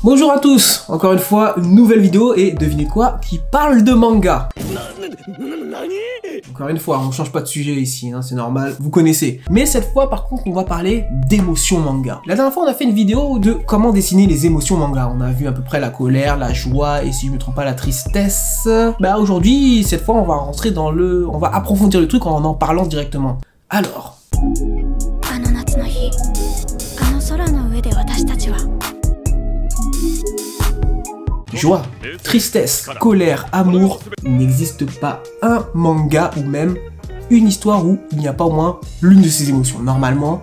Bonjour à tous, encore une fois, une nouvelle vidéo et devinez quoi, qui parle de manga. Encore une fois, on change pas de sujet ici, hein, c'est normal, vous connaissez. Mais cette fois, par contre, on va parler d'émotions manga. La dernière fois, on a fait une vidéo de comment dessiner les émotions manga. On a vu à peu près la colère, la joie et si je me trompe pas, la tristesse. Bah aujourd'hui, cette fois, on va rentrer dans le... On va approfondir le truc en parlant directement. Alors... Joie, tristesse, colère, amour, il n'existe pas un manga ou même une histoire où il n'y a pas au moins l'une de ces émotions. Normalement,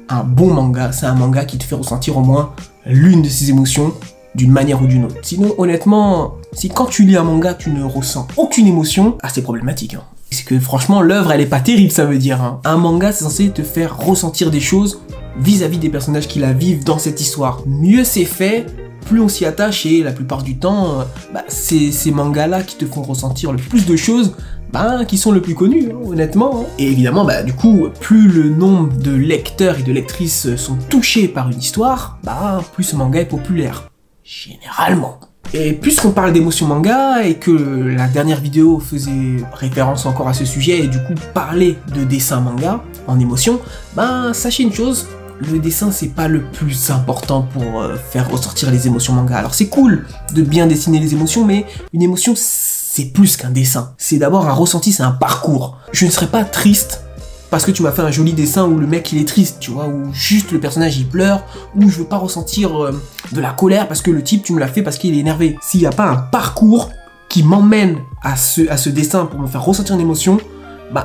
un bon manga, c'est un manga qui te fait ressentir au moins l'une de ces émotions d'une manière ou d'une autre. Sinon, honnêtement, si quand tu lis un manga, tu ne ressens aucune émotion, c'est problématique. Hein. C'est que franchement, l'œuvre, elle est pas terrible, ça veut dire. Hein. Un manga, c'est censé te faire ressentir des choses vis-à-vis des personnages qui la vivent dans cette histoire. Mieux c'est fait, plus on s'y attache et la plupart du temps, c'est ces mangas-là qui te font ressentir le plus de choses qui sont le plus connus, hein, honnêtement. Hein. Et évidemment, du coup, plus le nombre de lecteurs et de lectrices sont touchés par une histoire, plus ce manga est populaire. Généralement. Et puisqu'on parle d'émotions manga et que la dernière vidéo faisait référence encore à ce sujet et du coup parlait de dessin manga en émotion, sachez une chose, le dessin c'est pas le plus important pour faire ressortir les émotions manga. Alors c'est cool de bien dessiner les émotions, mais une émotion c'est plus qu'un dessin. C'est d'abord un ressenti, c'est un parcours. Je ne serais pas triste parce que tu m'as fait un joli dessin où le mec il est triste, tu vois, ou juste le personnage il pleure, ou je veux pas ressentir de la colère parce que le type tu me l'as fait parce qu'il est énervé. S'il n'y a pas un parcours qui m'emmène à ce dessin pour me faire ressentir une émotion,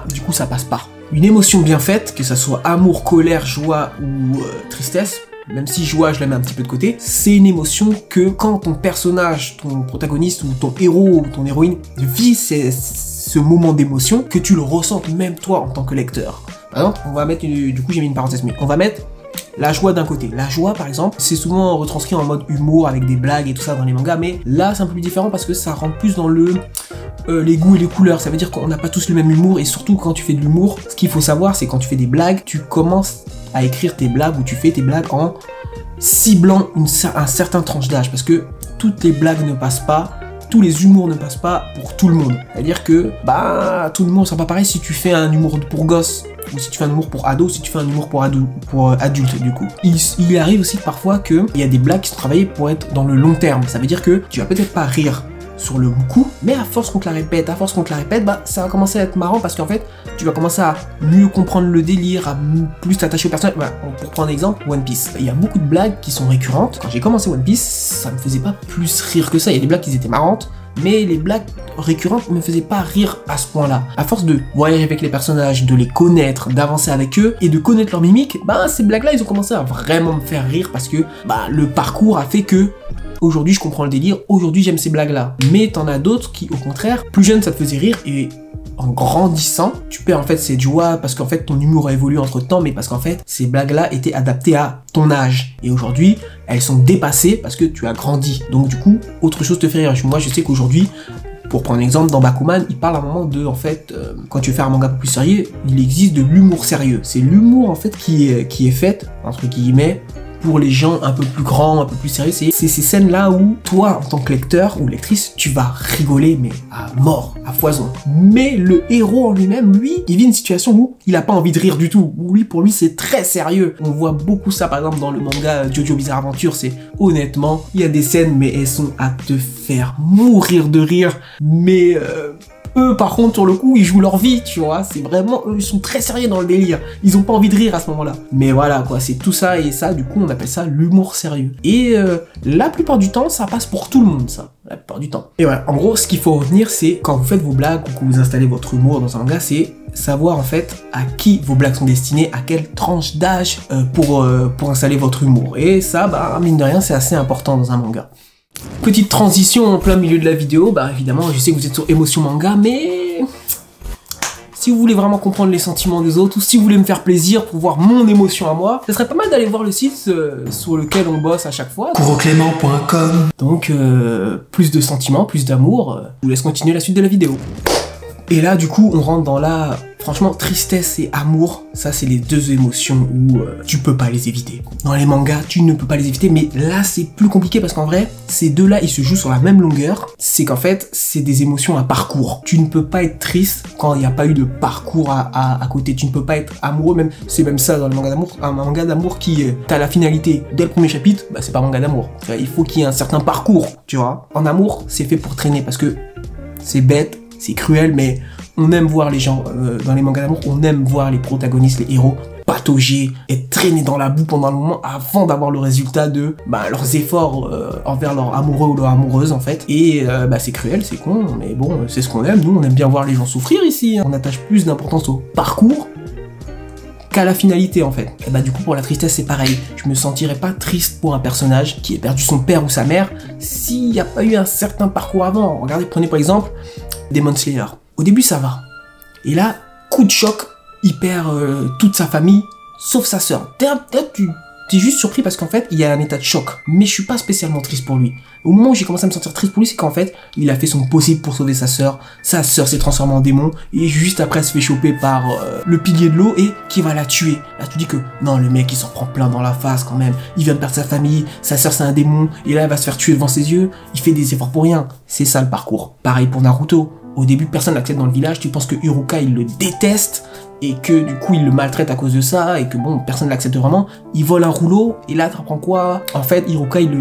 du coup ça passe pas. Une émotion bien faite, que ça soit amour, colère, joie ou tristesse, même si joie je la mets un petit peu de côté, c'est une émotion que quand ton personnage, ton protagoniste ou ton héros ou ton héroïne vit ce moment d'émotion, que tu le ressentes même toi en tant que lecteur. Par exemple, on va mettre, du coup j'ai mis une parenthèse, mais on va mettre la joie d'un côté. La joie par exemple, c'est souvent retranscrit en mode humour avec des blagues et tout ça dans les mangas, mais là c'est un peu plus différent parce que ça rentre plus dans les goûts et les couleurs. Ça veut dire qu'on n'a pas tous le même humour et surtout quand tu fais de l'humour, ce qu'il faut savoir c'est quand tu fais des blagues, tu commences à écrire tes blagues ou tu fais tes blagues en ciblant un certain tranche d'âge parce que toutes les blagues ne passent pas, tous les humours ne passent pas pour tout le monde. C'est-à-dire que tout le monde sera pas pareil si tu fais un humour pour gosse ou si tu fais un humour pour ado, si tu fais un humour pour adulte du coup. Il arrive aussi parfois qu'il y a des blagues qui sont travaillées pour être dans le long terme. Ça veut dire que tu vas peut-être pas rire sur le coup, mais à force qu'on te la répète, ça va commencer à être marrant parce qu'en fait, tu vas commencer à mieux comprendre le délire, à plus t'attacher au personnage. Pour prendre un exemple, One Piece. Il y a beaucoup de blagues qui sont récurrentes. Quand j'ai commencé One Piece, ça me faisait pas plus rire que ça. Il y a des blagues qui étaient marrantes, mais les blagues récurrentes me faisaient pas rire à ce point-là. À force de voyager avec les personnages, de les connaître, d'avancer avec eux et de connaître leur mimique, ces blagues-là, ils ont commencé à vraiment me faire rire parce que le parcours a fait que aujourd'hui je comprends le délire, aujourd'hui j'aime ces blagues-là. Mais t'en as d'autres qui, au contraire, plus jeune ça te faisait rire et en grandissant, tu perds en fait cette joie parce qu'en fait ton humour a évolué entre temps, mais parce qu'en fait ces blagues-là étaient adaptées à ton âge. Et aujourd'hui, elles sont dépassées parce que tu as grandi. Donc du coup, autre chose te fait rire. Moi je sais qu'aujourd'hui, pour prendre un exemple, dans Bakuman, il parle à un moment de, quand tu veux faire un manga un peu plus sérieux, il existe de l'humour sérieux. C'est l'humour en fait qui est fait, entre guillemets, pour les gens un peu plus grands, un peu plus sérieux. C'est ces scènes-là où toi, en tant que lecteur ou lectrice, tu vas rigoler, mais à mort, à foison. Mais le héros en lui-même, lui, il vit une situation où il a pas envie de rire du tout. Pour lui, c'est très sérieux. On voit beaucoup ça, par exemple, dans le manga Jojo Bizarre Adventure. C'est honnêtement, il y a des scènes, mais elles sont à te faire mourir de rire. Mais eux, par contre, sur le coup, ils jouent leur vie, tu vois. C'est vraiment, eux, ils sont très sérieux dans le délire. Ils ont pas envie de rire à ce moment-là. Mais voilà, quoi, c'est tout ça et ça, du coup, on appelle ça l'humour sérieux. Et la plupart du temps, ça passe pour tout le monde, ça. La plupart du temps. Et voilà, en gros, ce qu'il faut retenir, c'est quand vous faites vos blagues ou que vous installez votre humour dans un manga, c'est savoir, en fait, à qui vos blagues sont destinées, à quelle tranche d'âge pour installer votre humour. Et ça, mine de rien, c'est assez important dans un manga. Petite transition en plein milieu de la vidéo, évidemment je sais que vous êtes sur émotion manga, mais si vous voulez vraiment comprendre les sentiments des autres, ou si vous voulez me faire plaisir pour voir mon émotion à moi, ce serait pas mal d'aller voir le site sur lequel on bosse à chaque fois. kuroclément.com. Donc plus de sentiments, plus d'amour, je vous laisse continuer la suite de la vidéo. Et là, du coup, on rentre dans la... Franchement, tristesse et amour, ça c'est les deux émotions où tu peux pas les éviter. Dans les mangas, tu ne peux pas les éviter, mais là c'est plus compliqué parce qu'en vrai, ces deux-là, ils se jouent sur la même longueur. C'est qu'en fait, c'est des émotions à parcours. Tu ne peux pas être triste quand il n'y a pas eu de parcours à côté. Tu ne peux pas être amoureux, même c'est même ça dans le manga d'amour. Un manga d'amour qui t'as la finalité dès le premier chapitre, bah c'est pas un manga d'amour. Il faut qu'il y ait un certain parcours, tu vois. En amour, c'est fait pour traîner parce que c'est bête, c'est cruel, mais on aime voir les gens, dans les mangas d'amour, on aime voir les protagonistes, les héros, patauger, être traînés dans la boue pendant un moment avant d'avoir le résultat de leurs efforts envers leur amoureux ou leur amoureuse en fait. Et c'est cruel, c'est con, mais bon, c'est ce qu'on aime. Nous, on aime bien voir les gens souffrir ici. On attache plus d'importance au parcours qu'à la finalité en fait. Et du coup pour la tristesse c'est pareil. Je me sentirais pas triste pour un personnage qui a perdu son père ou sa mère s'il n'y a pas eu un certain parcours avant. Regardez, prenez par exemple Demon Slayer. Au début ça va. Et là, coup de choc, il perd toute sa famille, sauf sa sœur. T'es juste surpris parce qu'en fait, il y a un état de choc. Mais je suis pas spécialement triste pour lui. Au moment où j'ai commencé à me sentir triste pour lui, c'est qu'en fait, il a fait son possible pour sauver sa sœur. Sa sœur s'est transformée en démon. Et juste après, elle se fait choper par le pilier de l'eau et qui va la tuer. Là, tu dis que non, le mec, il s'en prend plein dans la face quand même. Il vient de perdre sa famille. Sa sœur, c'est un démon. Et là, elle va se faire tuer devant ses yeux. Il fait des efforts pour rien. C'est ça le parcours. Pareil pour Naruto. Au début, personne l'accepte dans le village. Tu penses que Iruka, il le déteste. Et que du coup il le maltraite à cause de ça, et que bon, personne ne l'accepte vraiment. Il vole un rouleau, et là t'apprends quoi? En fait, Iruka il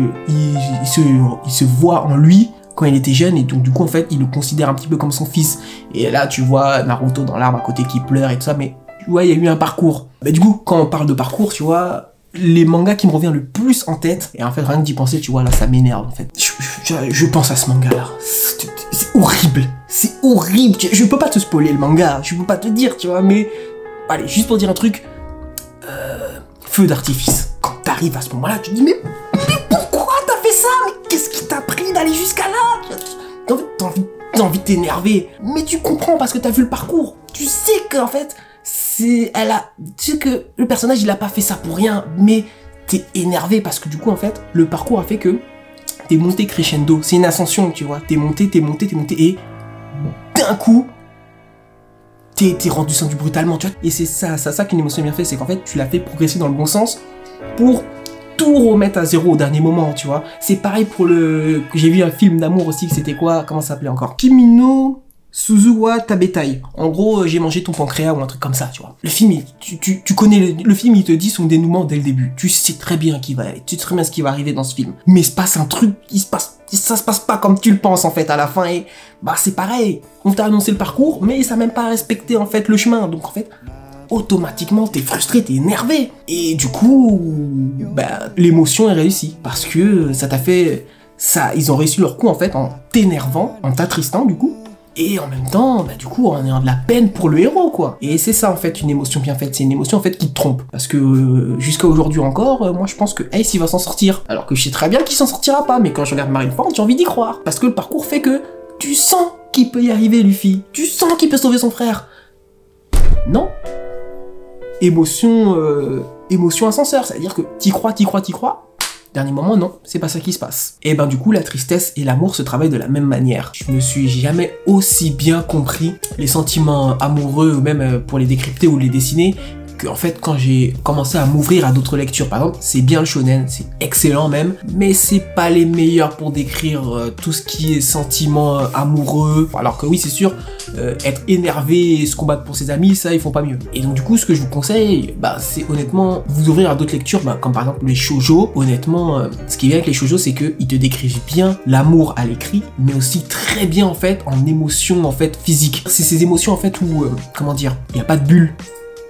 se voit en lui quand il était jeune, et donc du coup en fait il le considère un petit peu comme son fils. Et là tu vois Naruto dans l'arbre à côté qui pleure et tout ça, mais tu vois il y a eu un parcours. Du coup quand on parle de parcours, tu vois, les mangas qui me reviennent le plus en tête, et en fait rien que d'y penser, tu vois, là ça m'énerve en fait. Je pense à ce manga là, c'est horrible. C'est horrible, je peux pas te spoiler le manga, je peux pas te dire, tu vois, mais... Allez, juste pour dire un truc... Feu d'artifice. Quand t'arrives à ce moment-là, tu te dis, mais pourquoi t'as fait ça? Mais qu'est-ce qui t'a pris d'aller jusqu'à là? T'as envie de t'énerver. Mais tu comprends parce que t'as vu le parcours. Tu sais qu'en fait, tu sais que le personnage, il a pas fait ça pour rien, mais t'es énervé parce que du coup, en fait, le parcours a fait que t'es monté crescendo. C'est une ascension, tu vois. T'es monté, et... d'un coup, t'es redescendu brutalement, tu vois. Et c'est ça qu'une émotion bien faite, c'est qu'en fait, tu l'as fait progresser dans le bon sens pour tout remettre à zéro au dernier moment, tu vois. C'est pareil pour le... J'ai vu un film d'amour aussi, c'était quoi? Comment ça s'appelait encore? Kimi no Suzuwa Tabetai. En gros, j'ai mangé ton pancréas ou un truc comme ça, tu vois. Le film, tu connais le film, il te dit son dénouement dès le début. Tu sais très bien tu sais très bien ce qui va arriver dans ce film. Mais il se passe un truc, ça se passe pas comme tu le penses en fait à la fin, et c'est pareil. On t'a annoncé le parcours, mais ça n'a même pas respecté en fait le chemin. Donc en fait, automatiquement t'es frustré, t'es énervé. Et du coup, l'émotion est réussie. Parce que ça t'a fait... Ils ont réussi leur coup en fait en t'énervant, en t'attristant du coup. Et en même temps, du coup, en ayant de la peine pour le héros, quoi. Et c'est ça, en fait, une émotion bien faite. C'est une émotion, en fait, qui te trompe. Parce que, jusqu'à aujourd'hui encore, moi, je pense que Ace, il va s'en sortir. Alors que je sais très bien qu'il s'en sortira pas. Mais quand je regarde Marineford, j'ai envie d'y croire. Parce que le parcours fait que tu sens qu'il peut y arriver, Luffy. Tu sens qu'il peut sauver son frère. Non. Émotion ascenseur. C'est-à-dire que t'y crois. Dernier moment, non, c'est pas ça qui se passe. Et du coup, la tristesse et l'amour se travaillent de la même manière. Je me suis jamais aussi bien compris les sentiments amoureux, ou même pour les décrypter ou les dessiner, que en fait, quand j'ai commencé à m'ouvrir à d'autres lectures, par exemple, c'est bien le shonen, c'est excellent même, mais c'est pas les meilleurs pour décrire tout ce qui est sentiments amoureux. Alors que oui, c'est sûr, être énervé et se combattre pour ses amis, ça, ils font pas mieux. Et donc du coup, ce que je vous conseille, c'est honnêtement vous ouvrir à d'autres lectures, comme par exemple les shoujo. Honnêtement, ce qui est bien avec les shoujo, c'est qu'ils te décrivent bien l'amour à l'écrit, mais aussi très bien en fait en émotions en fait physiques. C'est ces émotions en fait où, comment dire, il n'y a pas de bulle.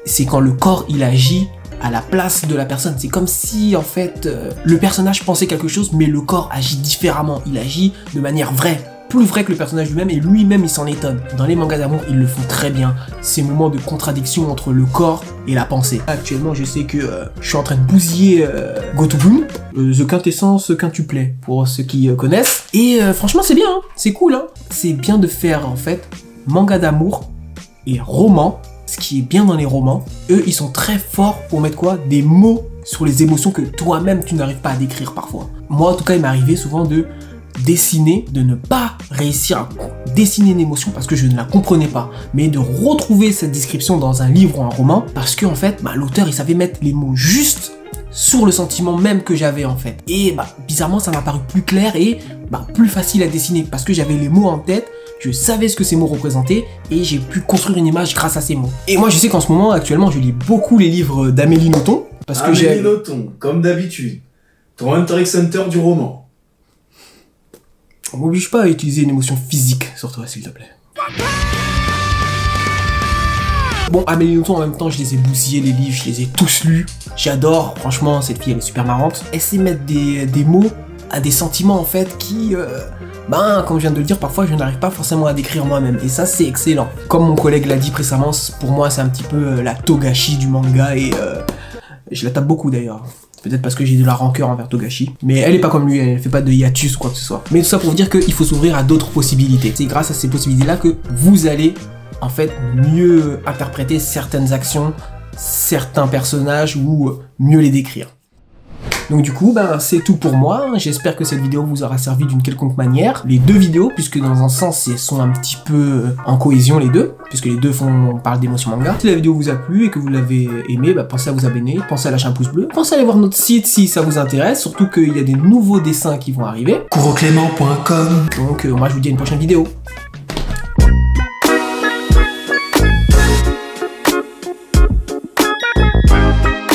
C'est quand le corps il agit à la place de la personne. C'est comme si en fait le personnage pensait quelque chose, mais le corps agit différemment. Il agit de manière vraie, plus vraie que le personnage lui-même, et lui-même il s'en étonne. Dans les mangas d'amour, ils le font très bien. Ces moments de contradiction entre le corps et la pensée. Actuellement, je sais que je suis en train de bousiller Gotobun, The Quintessence Quintuplet, pour ceux qui connaissent. Et franchement, c'est bien, hein, c'est cool. Hein. C'est bien de faire en fait manga d'amour et roman. Ce qui est bien dans les romans, eux, ils sont très forts pour mettre quoi? Des mots sur les émotions que toi-même, tu n'arrives pas à décrire parfois. Moi, en tout cas, il m'arrivait souvent de dessiner, de ne pas réussir à dessiner une émotion parce que je ne la comprenais pas, mais de retrouver cette description dans un livre ou un roman parce que en fait, l'auteur il savait mettre les mots justes sur le sentiment même que j'avais en fait. Et bizarrement ça m'a paru plus clair et plus facile à dessiner parce que j'avais les mots en tête, je savais ce que ces mots représentaient et j'ai pu construire une image grâce à ces mots. Et moi je sais qu'en ce moment actuellement je lis beaucoup les livres d'Amélie Nothomb parce que Amélie Nothomb, comme d'habitude, ton Hunter x Hunter du roman. On m'oblige pas à utiliser une émotion physique sur toi s'il te plaît. Bon, Amélie Nothomb, en même temps, je les ai bousillés, les livres, je les ai tous lus. J'adore, franchement, cette fille, elle est super marrante. Elle sait mettre des mots à des sentiments, en fait, qui, comme je viens de le dire, parfois, je n'arrive pas forcément à décrire moi-même. Et ça, c'est excellent. Comme mon collègue l'a dit précédemment, pour moi, c'est un petit peu la Togashi du manga et je la tape beaucoup, d'ailleurs. Peut-être parce que j'ai de la rancœur envers Togashi. Mais elle est pas comme lui, elle fait pas de hiatus ou quoi que ce soit. Mais tout ça pour dire qu'il faut s'ouvrir à d'autres possibilités. C'est grâce à ces possibilités-là que vous allez en fait mieux interpréter certaines actions, certains personnages ou mieux les décrire. Donc du coup, c'est tout pour moi. J'espère que cette vidéo vous aura servi d'une quelconque manière. Les deux vidéos, puisque dans un sens, elles sont un petit peu en cohésion les deux, puisque les deux parlent d'émotion manga. Si la vidéo vous a plu et que vous l'avez aimé, pensez à vous abonner, pensez à lâcher un pouce bleu, pensez à aller voir notre site si ça vous intéresse, surtout qu'il y a des nouveaux dessins qui vont arriver. Kuroclément.com. Donc moi je vous dis à une prochaine vidéo.